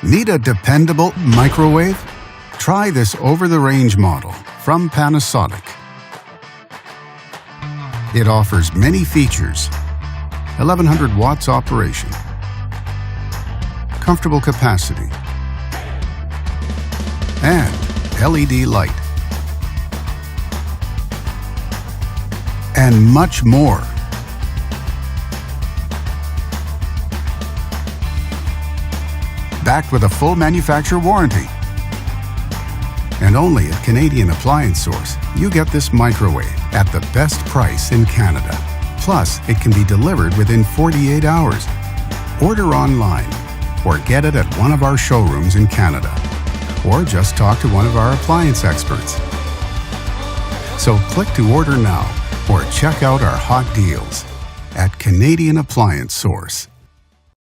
Need a dependable microwave? Try this over-the-range model from Panasonic. It offers many features: 1100 watts operation, comfortable capacity, and LED light, and much more. Backed with a full manufacturer warranty. And only at Canadian Appliance Source, you get this microwave at the best price in Canada. Plus, it can be delivered within 48 hours. Order online or get it at one of our showrooms in Canada. Or just talk to one of our appliance experts. So click to order now or check out our hot deals at Canadian Appliance Source.